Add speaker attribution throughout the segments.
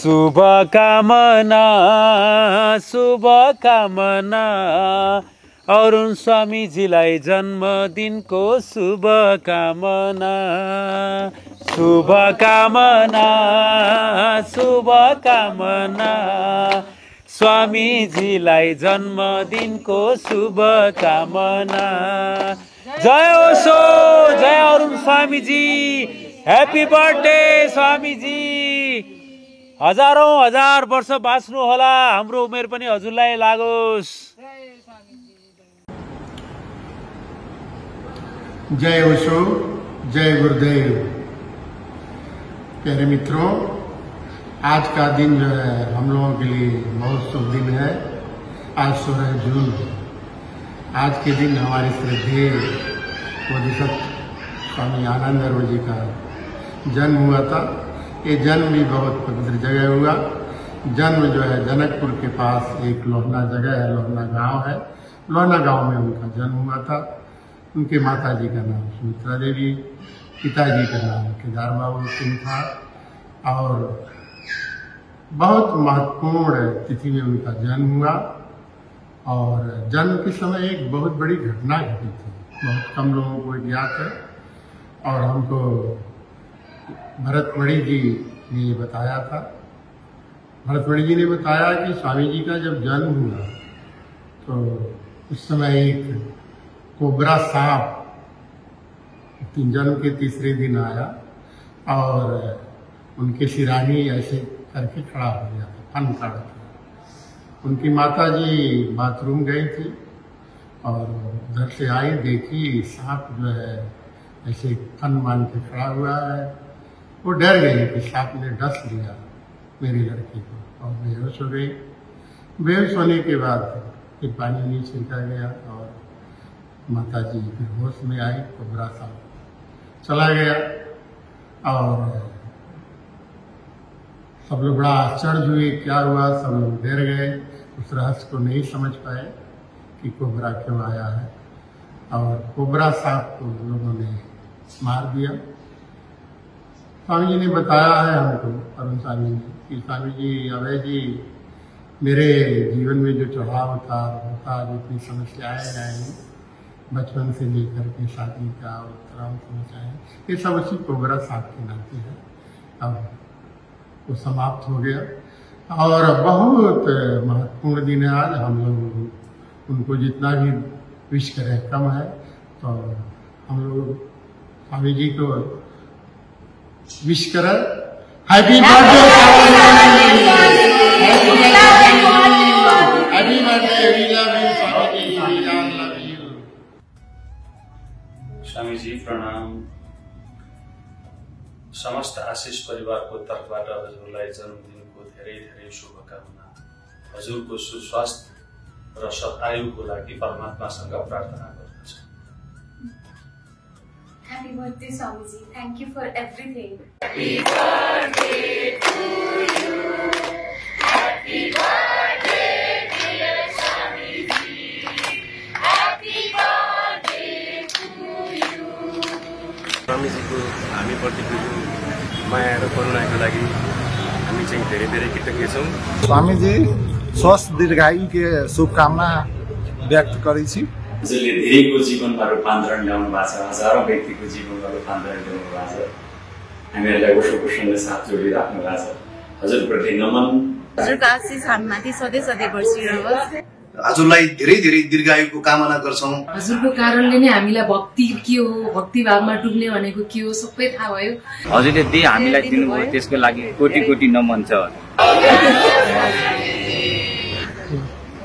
Speaker 1: शुभकामना शुभकामना अरुण स्वामीजीलाई जन्मदिनको शुभकामना शुभकामना शुभकामना स्वामीजीलाई जन्मदिनको शुभकामना। जय होसो जय अरुण स्वामीजी, ह्यापी बर्थडे स्वामीजी। हजारौं हजार वर्ष बाँच्नु होला, हाम्रो उमेर पनि हजुरलाई लागोस्।
Speaker 2: जय ओशो जय गुरुदेव। प्यारे मित्रों, आज का दिन जो है हम लोगों के लिए बहुत शुभ दिन है। आज 16 जून है। आज के दिन हमारे श्रद्धेय बोधिसत्व स्वामी आनंदरूप जी का जन्म हुआ था। ये जन्म भी बहुत पवित्र जगह हुआ। जन्म जो है जनकपुर के पास एक लोहना जगह है, लोहना गांव है। लोहना गांव में उनका जन्म हुआ था। उनके माता जी का नाम सुमित्रा देवी, पिताजी का नाम केदार बाबू सिंह था। और बहुत महत्वपूर्ण तिथि में उनका जन्म हुआ। और जन्म के समय एक बहुत बड़ी घटना घटी थी, बहुत कम लोगों को याद है। और हमको भरतमणि जी ने बताया था। भरतमणि जी ने बताया कि स्वामी जी का जब जन्म हुआ तो उस समय एक कोबरा सांप जन्म के तीसरे दिन आया और उनके सिरानी ऐसे करके खड़ा हो गया था, फन खड़ा था। उनकी माता जी बाथरूम गई थी और उधर से आई, देखी सांप जो है ऐसे फन मान के खड़ा हुआ है। वो डर गई कि सांप ने डस लिया मेरी लड़की को और बेहोश हो गई। बेहोश होने के बाद फिर पानी नहीं छिड़का गया और माता जी फिर होश में आई। कोबरा सांप चला गया और सब लोग बड़ा आश्चर्य हुए, क्या हुआ। सब लोग डर गए, उस रहस्य को नहीं समझ पाए कि कोबरा क्यों आया है। और कोबरा सांप को लोगों ने मार दिया। स्वामी जी ने बताया है हमको, अरुण स्वामी ने, कि स्वामी जी, अभय जी, मेरे जीवन में जो चढ़ाव होता जितनी समस्याएं आई बचपन से लेकर के शादी का और तमाम समस्याएं, ये सब उसी कोबरा सांप के नाते है। अब वो समाप्त हो गया। और बहुत महत्वपूर्ण दिन है आज। हम लोग उनको जितना भी विश करें कम है। तो हम लोग स्वामी जी को विश करें, हैप्पी बर्थडे
Speaker 3: स्वामी जी। प्रणाम। समस्त आशिष परिवारको तर्फबाट हजुरलाई जन्मदिनको धेरै धेरै शुभकामना। हजुरको सुस्वास्थ्य र सतायुको लागि परमात्मासँग प्रार्थना गर्दछु।
Speaker 4: Happy birthday, Swamiji. Thank you for everything.
Speaker 5: Happy birthday to you. Happy birthday, dear Swamiji. Happy birthday to you.
Speaker 6: स्वामीजी को हामी प्रतिको माया र करुणाको लागि हामी चाहिँ धेरै धेरै कृतज्ञ छौँ।
Speaker 7: स्वामीजी स्वस्थ दीर्घायु के शुभकामना व्यक्त करै छी।
Speaker 3: हजुरले धेरैको जीवनमा रूपान्तरण ल्याउनु भएको छ, हजारौं व्यक्तिको जीवनमा रूपान्तरण ल्याउनु भएको छ। हामीहरूलाई ओशोको सँगै साथ जोडिराख्नु भएको छ। हजुरप्रति नमन।
Speaker 8: हजुरको आशिष हामीमाथि सधैँ सधैँ बर्सिरहोस्।
Speaker 9: हजुरलाई धेरै धेरै दीर्घायुको कामना गर्छौं।
Speaker 10: हजुरको कारणले नै हामीलाई भक्ति के हो, भक्ति भावमा डुब्ने भनेको के हो सबै थाहा भयो।
Speaker 11: हजुरले जे हामीलाई दिनुभयो त्यसको लागि कोटी कोटी नमन छ।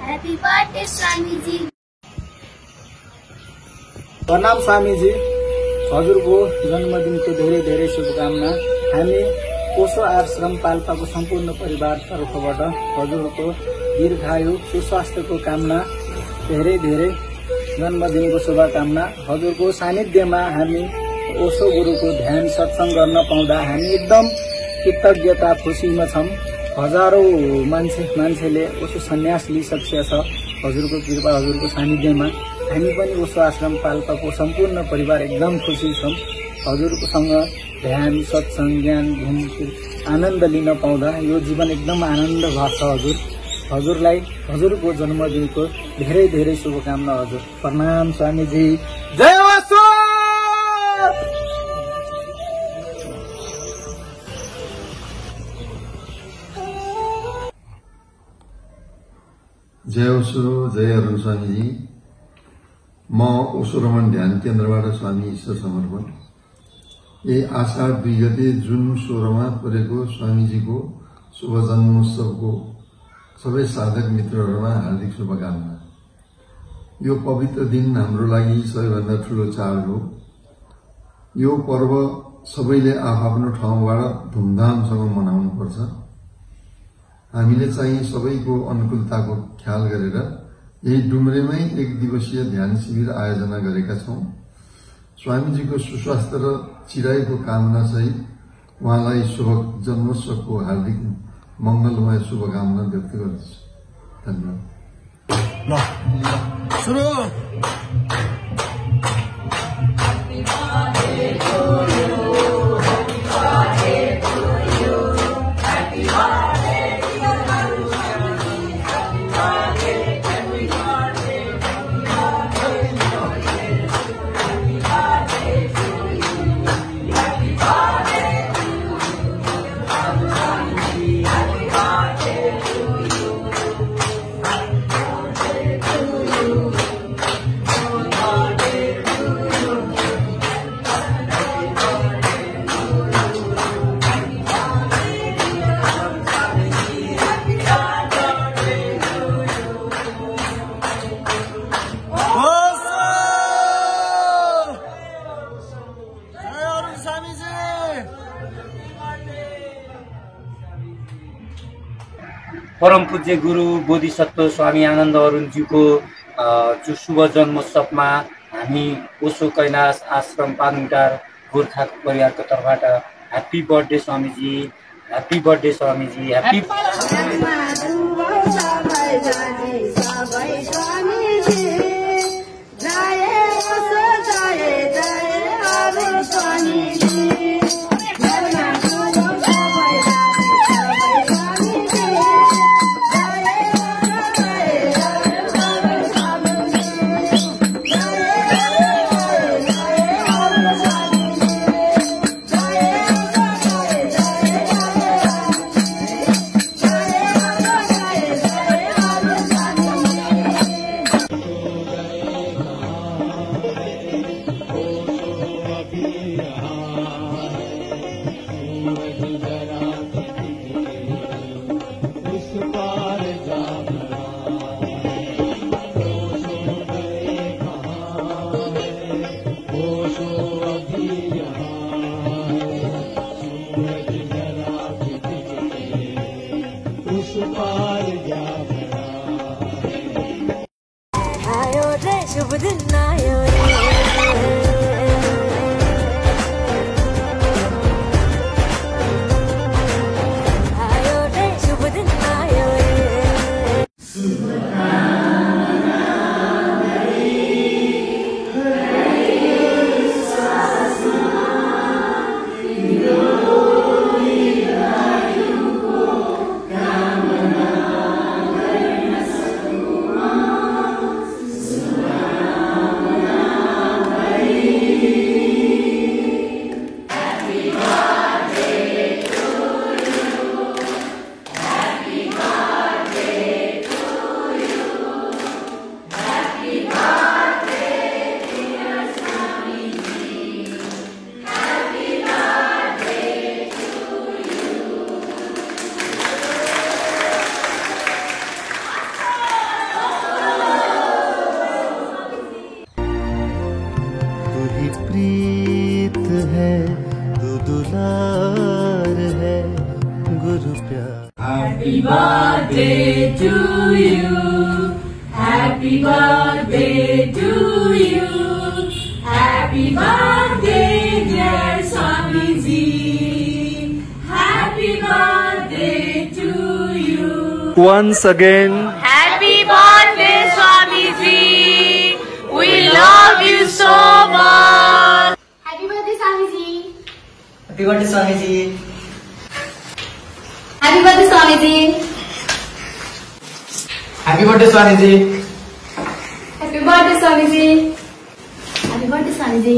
Speaker 5: Happy birthday, स्वामीजी।
Speaker 12: प्रणाम स्वामीजी, हजुरको जन्मदिनको धेरै धेरै शुभकामना। हामी ओशो आश्रम पाल्पाको सम्पूर्ण परिवार तर्फबाट हजुरको दीर्घायु सुस्वास्थ्यको कामना, धेरै धेरै जन्मदिनको शुभकामना। हजुरको सानिध्यमा हामी ओशो गुरुको ध्यान सत्संग गर्न पाउँदा हामी एकदम कृतज्ञता खुसीमा छौं। हजारौं मान्छेले ओशो सन्यास लिइसकेको छ। हजुरको कृपा, हजुरको सानिध्यमा हामी पनि ओशो आश्रम पाल्पाको सम्पूर्ण परिवार एकदम खुसी छौं। हजुरकोसँग ध्यान सत्संग ज्ञान घुमफिर आनन्द लिन पाउँदा यो जीवन एकदम आनन्द भएको छ हजुर। हजुरलाई हजुरको जन्मदिनको धेरै धेरै शुभकामना हजुर। प्रणाम स्वामीजी। जय होसो।
Speaker 13: जय ओशो, जय अरुण स्वामीजी। म ओशो रमन ध्यान केन्द्रबाट स्वामी ईश्वर समर्पण। आषाढ 2 गते जुन 16मा परेको स्वामीजीको शुभ जन्मोत्सवको सबै साधक मित्रहरूमा हार्दिक शुभकामना। यो पवित्र दिन हाम्रो लागि सबैभन्दा ठूलो चाड हो। यो पर्व सबैले आफ्नो ठाउँबाट धुमधामसँग मनाउनुपर्छ। हामीले चाहिँ सबैको अनुकूलताको ख्याल गरेर यही डुम्रेमै 1 दिवसीय ध्यान शिविर आयोजना गरेका छौं। स्वामीजीको सुस्वास्थ्य र चिराइको कामना सहित उहाँलाई शुभ जन्मोत्सवको हार्दिक मंगलमय शुभकामना व्यक्त गर्दछु। धन्यवाद।
Speaker 11: परम पूज्य गुरु बोधिसत्व स्वामी आनन्द अरुणज्यूको जो शुभ जन्मोत्सवमा हामी ओशो कैलाश आश्रम पानुटार गोर्खाको परिवारको तर्फबाट ह्याप्पी बर्थडे स्वामीजी, ह्याप्पी बर्थडे स्वामीजी, ह्याप्पी
Speaker 14: शुभ दिन आयो रे, शुभ दिन आयो
Speaker 15: प्रीत है तू दुलार है गुरु प्यार।
Speaker 16: Happy birthday to you, happy birthday to you, happy birthday dear Swamiji, happy birthday to you.
Speaker 15: Once again,
Speaker 16: Happy birthday Swamiji, we love you so much.
Speaker 5: Happy birthday Swamiji.
Speaker 12: Happy birthday Swamiji.
Speaker 5: Happy birthday, Swamiji.
Speaker 12: Happy birthday, Swamiji.
Speaker 5: Happy birthday, Swamiji. Happy birthday, Swamiji.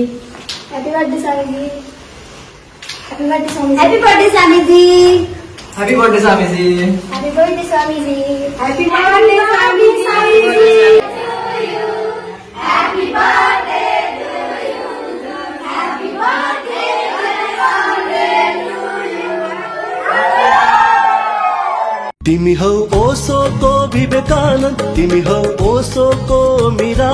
Speaker 5: Happy birthday, Swamiji. Happy birthday, Swamiji. Happy birthday, Swamiji.
Speaker 12: Happy birthday, Swamiji.
Speaker 5: Happy birthday, Swamiji. Happy birthday, Swamiji. Happy birthday to you. Happy birthday to you.
Speaker 15: तिमी हौ ओशोको विवेकानन्द, तिमी हौ ओशोको मीरा,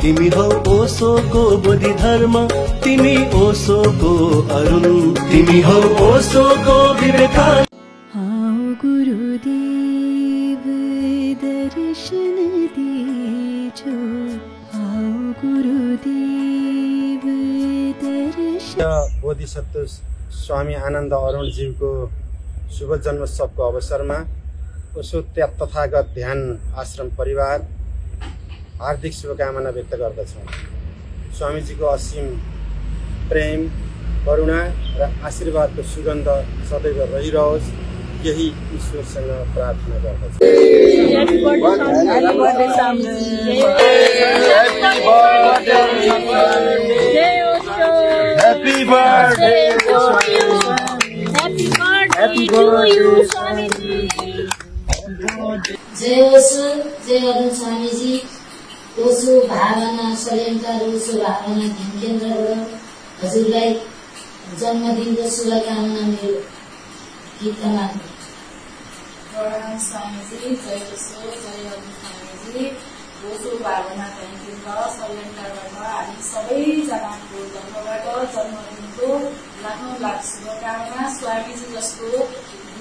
Speaker 15: तिमी हौ ओशोको बोधि धर्म, तिमी ओशोको अरुण, तिमी हौ ओशोको विवेकानन्द।
Speaker 14: आओ गुरुदेव दर्शन दीजो, आओ गुरुदेव दर्शन।
Speaker 17: बोधिसत्व स्वामी आनन्द अरुणज्यूको शुभ जन्मोत्सवको अवसरमा उसो तथागत ध्यान आश्रम परिवार हार्दिक शुभकामना व्यक्त गर्दछौँ। स्वामीजीको असीम प्रेम, करुणा र आशीर्वादको सुगन्ध सदैव रहिरहोस्, यही ईश्वरसँग प्रार्थना गर्दछु।
Speaker 16: Happy birthday to you. Happy birthday to you, Swamiji.
Speaker 18: जय ओशो, जय अरुण स्वामीजी। ओशो भावना सल्यानका ओशो भावना ध्यान केन्द्रबाट हजुरलाई जन्मदिनको शुभकामना मेरो गीतका मार्फत।
Speaker 8: प्रणाम स्वामीजी, जय ओशो, जय अरुण स्वामीजी। ओशो भावना ध्यान केन्द्र सल्यानकाबाट हामी सबैजनाको तर्फबाट जन्मदिनको लाख शुभकामना। स्वामीजी जस्तो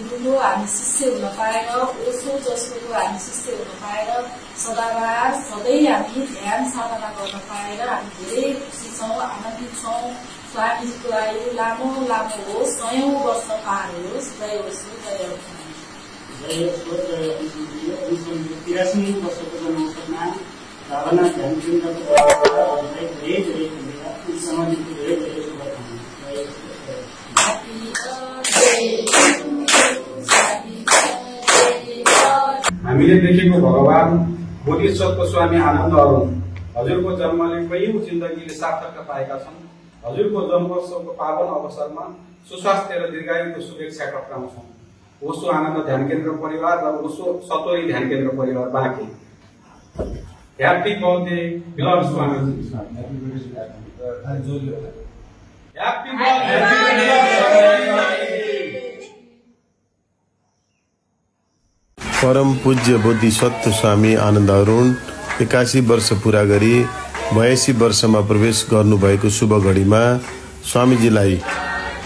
Speaker 8: गुरुको हामी शिष्य हुन पाएर, ओशो जस्तो हामी शिष्य हुन पाएर, सदाबार सधैँ हामी ध्यान साधना गर्न पाएर हामी धेरै खुसी छौँ, आनन्दित छौँ। स्वामीजीको आयु लामो लामो होस्, 100 वर्ष पार होस्। जय ओशो, जय अरुण।
Speaker 19: जय ओशो, जय अरुण। 83 वर्षको जन्मोत्सवमा भावना ध्यान केन्द्रको तर्फबाट धेरै धेरै समाजको धेरै धेरै शुभकामना। जय ओशो।
Speaker 20: हामीले देखेको भगवान बोधिसत्व स्वामी आनन्द अरुण हजुरको जन्मले कैयौं जिन्दगीले सार्थकता पाएका छन्। हजुरको जन्मोत्सवको पावन अवसरमा सुस्वास्थ्य र दीर्घायुको शुभेच्छा टक्राउँछौँ। ओशो आनन्द ध्यान केन्द्र परिवार र ओशो सतोरी ध्यान केन्द्र परिवार बाँके। ह्याप्पी बर्थडे बिलभ स्वामीजी। ह्याप्पी
Speaker 13: परम पूज्य बोधिसत्व स्वामी आनन्द अरुण 81 वर्ष पूरा गरी 82 वर्षमा प्रवेश गर्नुभएको शुभ घडीमा स्वामीजीलाई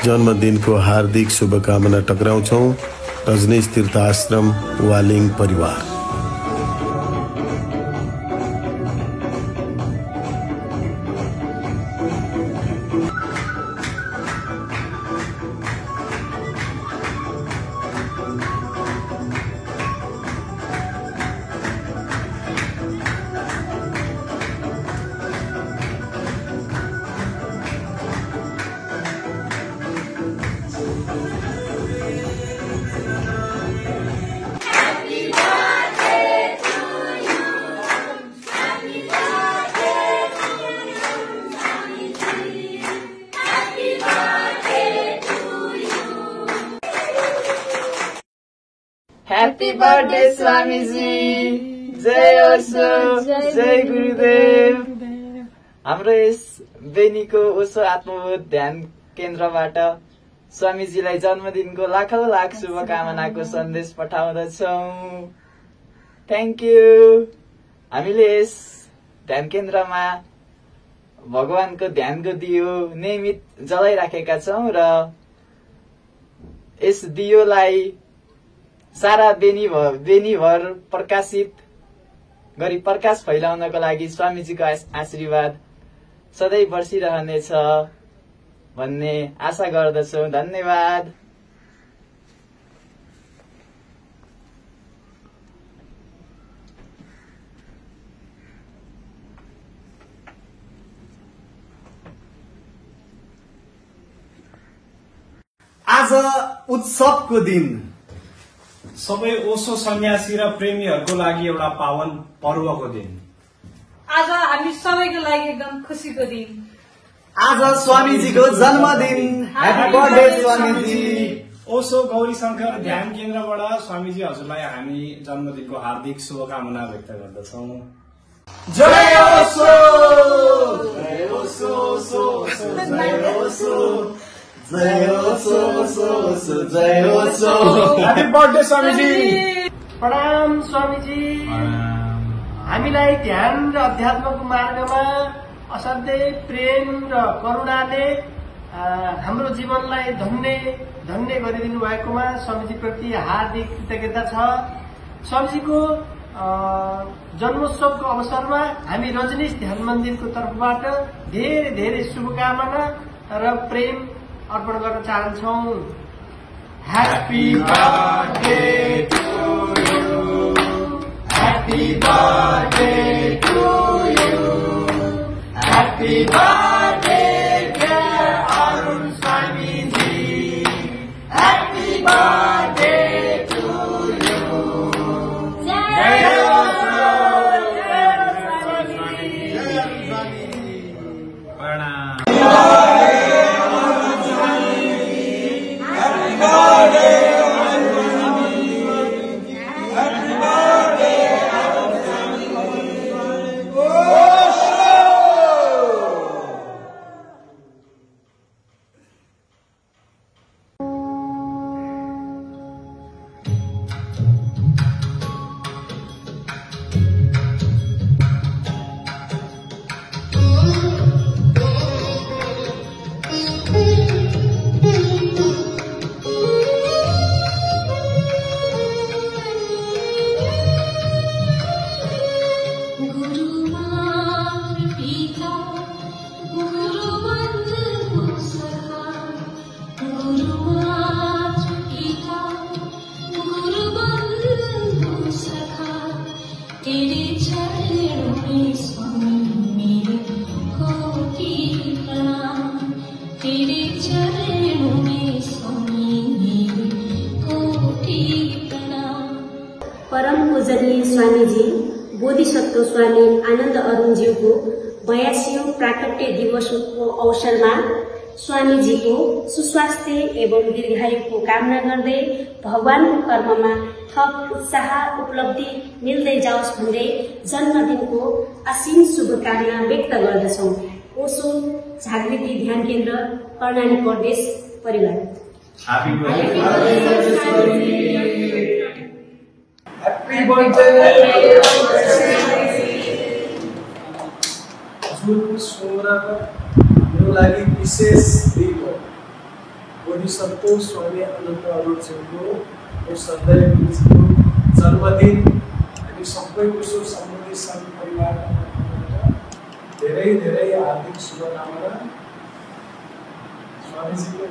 Speaker 13: जन्मदिनको हार्दिक शुभकामना टक्राउँछौँ। रजनीश तीर्थ आश्रम वालिङ परिवार।
Speaker 12: Happy birthday, Swamiji. जय ओशो, जय गुरुदेव। हाम्रो यस बेनीको ओशो आत्मबोध ध्यान केन्द्रबाट स्वामीजीलाई जन्मदिनको लाखौं लाख शुभकामनाको सन्देश पठाउँदछौँ। Thank you. हामीले यस ध्यान केन्द्रमा भगवानको ध्यानको दियो नियमित जलाइराखेका छौँ र यस दियोलाई सारा बेनीभर प्रकाशित गरी प्रकाश फैलाउनको लागि स्वामीजीको आशीर्वाद सधैँ बर्सिरहनेछ भन्ने आशा गर्दछौँ। धन्यवाद।
Speaker 21: आज उत्सवको दिन सबै ओशो सन्यासी र प्रेमीहरूको लागि एउटा पावन पर्वको दिन।
Speaker 22: आज हामी सबैको लागि एकदम खुसीको दिन।
Speaker 12: आज स्वामीजीको जन्मदिन। ह्यापी बर्थडे स्वामीजी।
Speaker 21: ओशो गौरी शंकर ध्यान केन्द्रबाट स्वामीजी हजुरलाई हामी जन्मदिनको हार्दिक शुभकामना व्यक्त गर्दछौँ।
Speaker 12: जय ओशो, जय ओशो, जय ओशो, जय ओशो, जय ओशो।
Speaker 21: ह्यापी बर्थडे स्वामीजी।
Speaker 23: प्रणाम स्वामीजी। हामीलाई ध्यान र अध्यात्मको मार्गमा असाध्यै प्रेम र करुणाले हाम्रो जीवनलाई धन्य गरिदिनु भएकोमा स्वामीजी प्रति हार्दिक कृतज्ञता छ। स्वामीजीको जन्मोत्सवको अवसरमा हामी रजनीश ध्यान मन्दिरको तर्फबाट धेरै धेरै शुभकामना र प्रेम अर्पण गर्न चाहन्छौँ। Happy birthday to you, happy birthday to you, happy birthday dear Arun Swamiji, happy birthday to you. जय
Speaker 24: परम पूजनीय स्वामीजी बोधिसत्व स्वामी आनन्द अरुणज्यूको 82औं प्राकट्य दिवसको अवसरमा स्वामीजीको सुस्वास्थ्य एवं दीर्घायुको कामना गर्दै भगवानको कर्ममा थप उत्साह उपलब्धि मिल्दै जाओस् भन्दै जन्मदिनको असीम शुभकामना व्यक्त गर्दछौँ। ओशो जागृति ध्यान केन्द्र कर्णाली प्रदेश परिवार।
Speaker 21: Happy
Speaker 23: जुन 16 मेरो लागि विशेष दिन हो। बोधिसत्व स्वामी आनन्द अरुणज्यूको सदैवको जन्मदिन। हामी सबैको सम्बन्धित सबै परिवारबाट धेरै धेरै हार्दिक शुभकामना। स्वामीजीको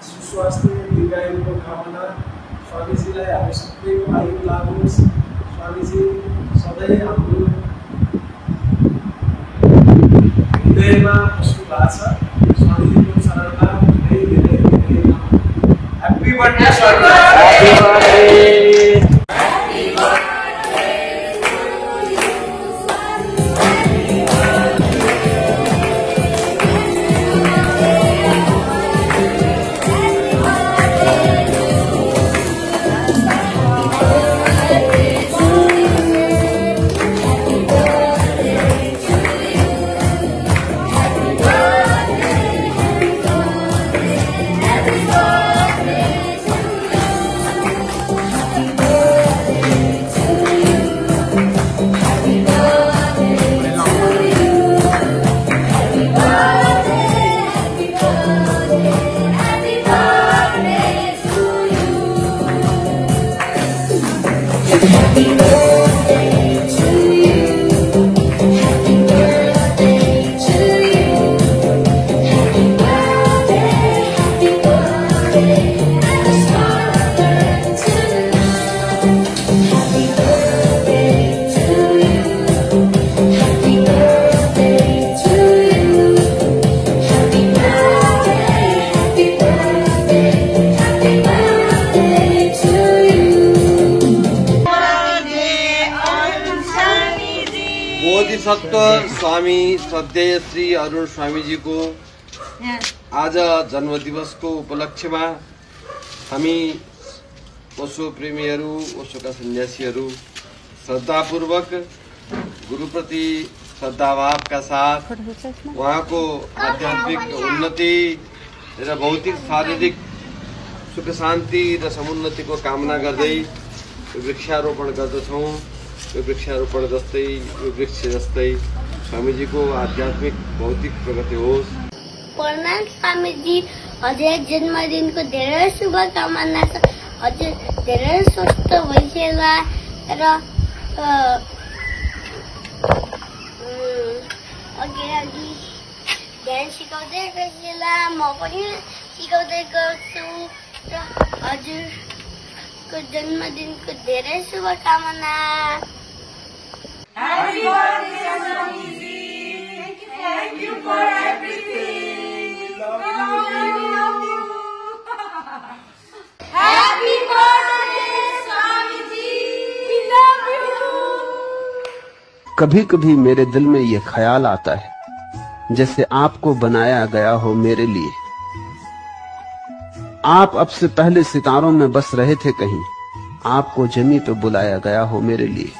Speaker 23: सुस्वास्थ्य दीर्घायुको कामना। स्वामीजीलाई हामी सबैको आयु लागोस्। स्वामीजी सधैँ हाम्रो हृदयमा बस्नु भएको छ। स्वामीजीको चरणमा धेरै धेरै धेरै happy birthday Swami.
Speaker 14: to you.
Speaker 1: Bodhisattva Swami श्रद्धेय श्री अरुण स्वामीजीको आज जन्मदिवसको उपलक्ष्यमा हामी ओशो प्रेमीहरू, ओशोका सन्यासीहरू श्रद्धापूर्वक गुरुप्रति श्रद्धाभावका साथ उहाँको आध्यात्मिक उन्नति र भौतिक शारीरिक सुख शान्ति र समुन्नतिको कामना गर्दै यो वृक्षारोपण गर्दछौँ। यो वृक्षारोपण जस्तै यो वृक्ष जस्तै स्वामीजीको आध्यात्मिक भौतिक प्रगति होस्।
Speaker 5: प्रणाम स्वामीजी, हजुर जन्मदिनको धेरै शुभकामना छ। हजुर धेरै स्वस्थ भइसेला र अघि ध्यान सिकाउँदै गइसेला। म पनि सिकाउँदै गर्छु र हजुरको जन्मदिनको धेरै शुभकामना।
Speaker 16: Happy birthday, Swamiji. Thank you for everything. Love you. Happy birthday, Swamiji. We love you.
Speaker 2: कभी कभी मेरे दिल में ये ख्याल आता है जैसे आपको बनाया गया हो मेरे लिए। आप अब से पहले सितारों में बस रहे थे कहीं, आपको जमी पे बुलाया गया हो मेरे लिए।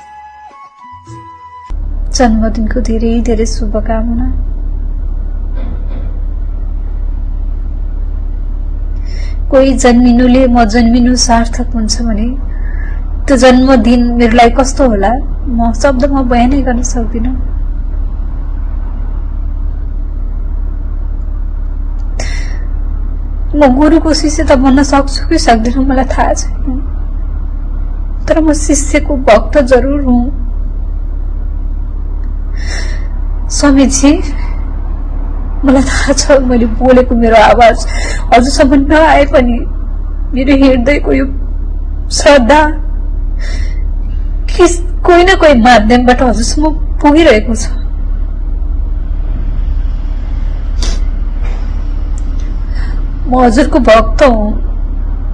Speaker 4: जन्मदिनको धेरै धेरै शुभकामना। कोही जन्मिनुले म जन्मिनु सार्थक हुन्छ भने त्यो जन्मदिन मेरो लागि कस्तो होला म शब्दमा बयानै गर्न सक्दिनँ। म गुरुको शिष्य त भन्न सक्छु कि सक्दिनँ मलाई थाहा छैन, तर म शिष्यको भक्त जरुर हुँ। स्वामीजी, मलाई थाहा छ मैले बोलेको मेरो आवाज हजुरसम्म नआए पनि मेरो हृदयको यो श्रद्धा कोही न कोही माध्यमबाट हजुरसम्म पुगिरहेको छ। म हजुरको भक्त हुँ,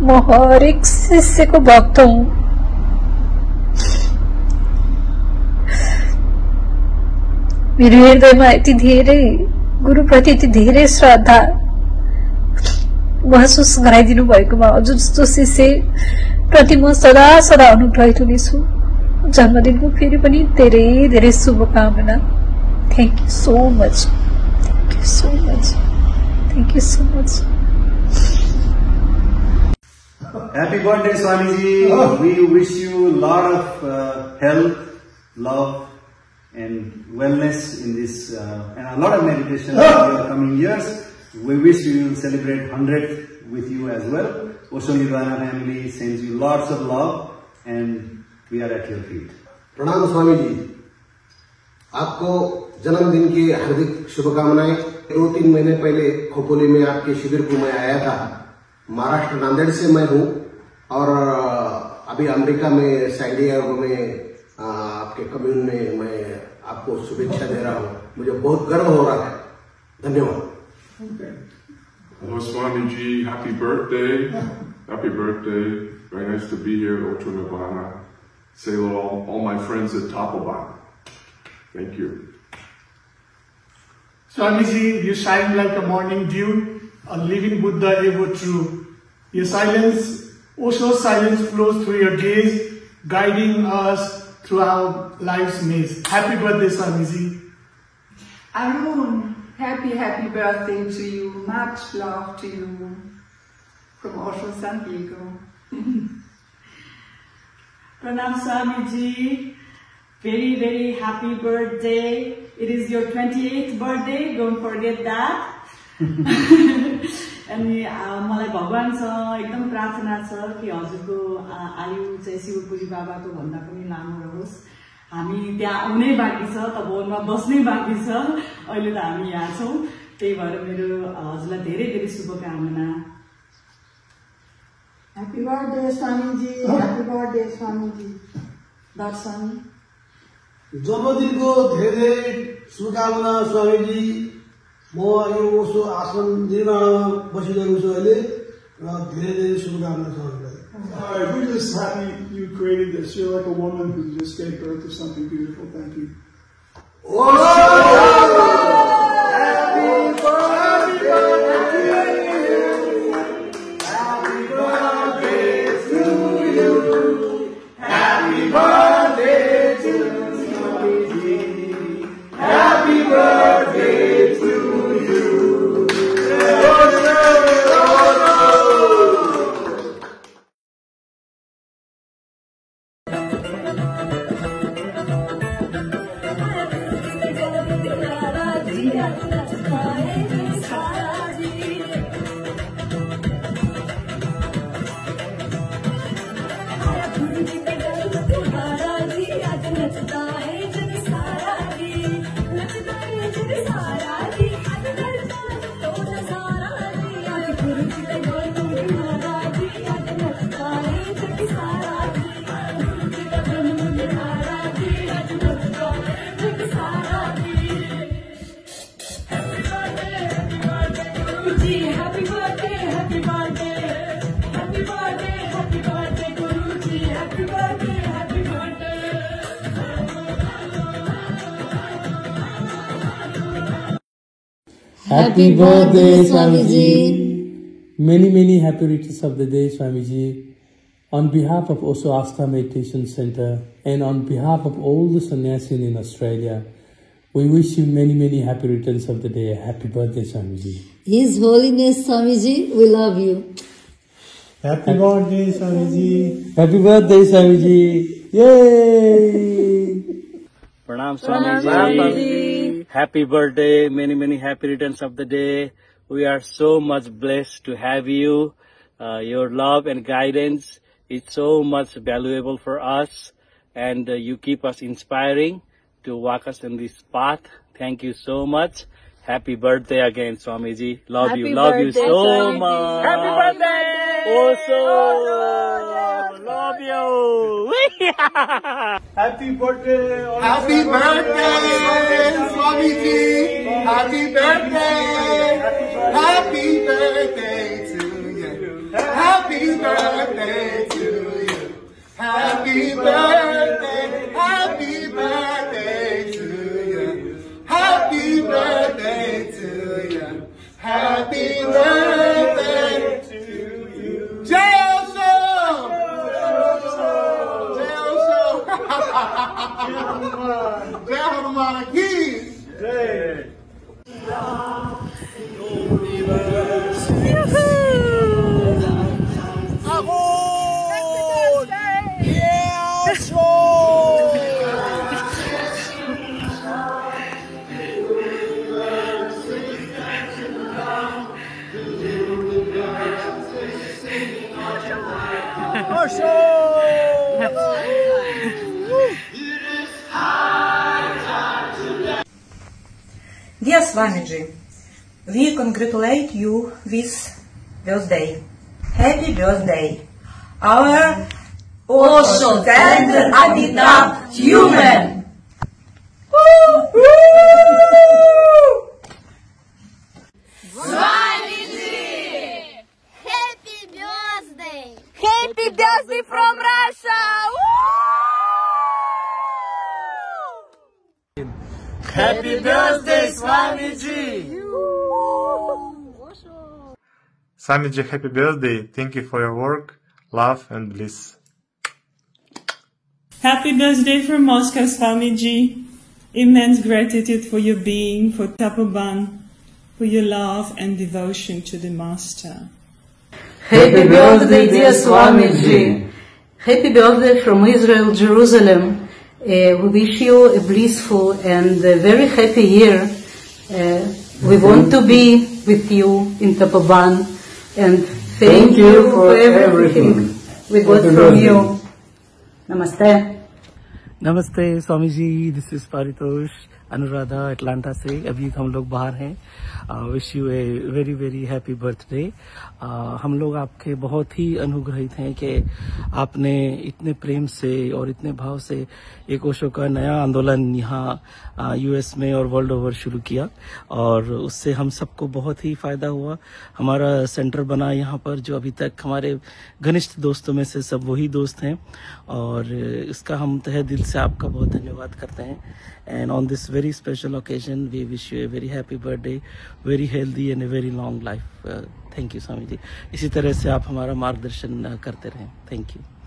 Speaker 4: म हरेक शिष्यको भक्त हुँ। मेरो हृदयमा यति धेरै गुरुप्रति यति धेरै श्रद्धा महसुस गराइदिनु भएकोमा हजुर जस्तो शिष्य प्रति म सदा सदा अनुग्रहित हुनेछु। जन्मदिनको फेरि पनि धेरै धेरै शुभकामना। Thank you so much, thank you so much, thank you so much.
Speaker 9: Happy birthday, Swamiji. We wish you a lot of health, love, and wellness in this, and a lot of meditation in the coming years. We wish we will celebrate 100 with you as well. Osho Nirvana family sends you lots of love, and we are at your feet.
Speaker 6: प्रणाम स्वामी जी, आपको जन्मदिन की हार्दिक शुभकामनाएं। 2-3 महीने पहले खोपोली में आपके शिविर को मैं आया था। महाराष्ट्र नांदेड़ से मैं हूँ और अभी अमेरिका में सैन डिएगो में आपके कम्यून में मैं आपको शुभेच्छा दे रहा हूँ। मुझे बहुत गर्व हो रहा है। धन्यवाद।
Speaker 25: Hello Swamiji, happy birthday. Happy birthday. Very nice to be here at Ocho Nibbana. Say hello all my friends at Tapoban. Thank you.
Speaker 26: Swamiji, you shine like a morning dew, a living Buddha ever true. Your silence, Osho's silence flows through your gaze, guiding us throughout life's maze. Happy birthday, Swamiji.
Speaker 27: Arun, happy birthday to you. Much love to you from Osho San Diego.
Speaker 28: Pranam Swamiji, very happy birthday. It is your 28th birthday, don't forget that. अनि मलाई भगवानसँग एकदम प्रार्थना छ कि हजुरको आयु चाहिँ शिवपुरी बाबाको भन्दा पनि लामो रहोस्। हामी त्यहाँ आउनै बाँकी छ, तपोवनमा बस्नै बाँकी छ। अहिले त हामी यहाँ छौँ, त्यही भएर मेरो हजुरलाई धेरै धेरै शुभकामना।
Speaker 27: Happy birthday, Swamiji. Happy birthday, Swamiji.
Speaker 28: दर्शन
Speaker 29: जन्मदिनको धेरै धेरै शुभकामना स्वामीजी। म यो ओशो आश्रम निर्माणमा बसिरहेको छु अहिले र धेरै धेरै शुभकामना छ हजुरलाई।
Speaker 26: We're just happy you created this. You're like a woman who just gave birth to something beautiful. Thank you.
Speaker 3: Happy birthday, Swamiji. Many happy returns of the day, Swamiji. On behalf of Osho Astha Meditation Center and on behalf of all the sannyasin in Australia, we wish you many happy returns of the day. Happy birthday, Swamiji.
Speaker 7: His Holiness Swamiji, we love you.
Speaker 3: Happy birthday, Swamiji. Happy birthday, Swamiji. Yay!
Speaker 8: Pranam Swamiji. Happy birthday. Many happy returns of the day. We are so much blessed to have you. Your love and guidance is so much valuable for us, and you keep us inspiring to walk us in this path. Thank you so much. Happy birthday again, Swamiji. Love you so
Speaker 16: Swamiji.
Speaker 8: much.
Speaker 16: Happy birthday.
Speaker 8: Also, love you.
Speaker 23: Happy birthday.
Speaker 16: Happy birthday, Swamiji. Happy birthday. Happy birthday to you. Happy birthday to you. Happy birthday. Happy birthday to you. Happy birthday to you. Happy birthday to you. Jai Osho! Jai Osho! Jai Hanuman ki! Jai!
Speaker 10: Dear Swamiji, we congratulate you with birthday. Happy birthday. Our Osho Tender Amitabh human.
Speaker 16: Swamiji! Happy birthday! Happy birthday from Russia!
Speaker 23: Happy birthday, Swamiji!
Speaker 11: Swamiji, happy birthday. Thank you for your work, love and bliss.
Speaker 15: Happy birthday from Moscow, Swamiji. Immense gratitude for your being, for Tapoban, for your love and devotion to the Master.
Speaker 10: Happy birthday, dear Swamiji. Happy birthday from Israel, Jerusalem. We wish you a blissful and very happy year. We want to be with you in Tapoban, and thank you for everything we got from you. Namaste.
Speaker 17: नमस्ते Swami ji, this is Paritosh Anuradha Atlanta से। अभी हम लोग बाहर हैं। Wish you a very happy birthday. हम लोग आपके बहुत ही अनुग्रहित हैं कि आपने इतने प्रेम से और इतने भाव से एक ओशो का नया आंदोलन यहाँ यूएस में और वर्ल्ड ओवर शुरू किया, और उससे हम सबको बहुत ही फायदा हुआ। हमारा सेंटर बना यहाँ पर, जो अभी तक हमारे घनिष्ठ दोस्तों में से सब वही दोस्त हैं, और इसका हम तहे दिल से आपका बहुत धन्यवाद करते हैं। And on this very special occasion. We wish you a very happy birthday, very healthy and a very long life. Thank you, Swami ji. इसी तरह से आप हमारा मार्गदर्शन करते रहें. Thank you.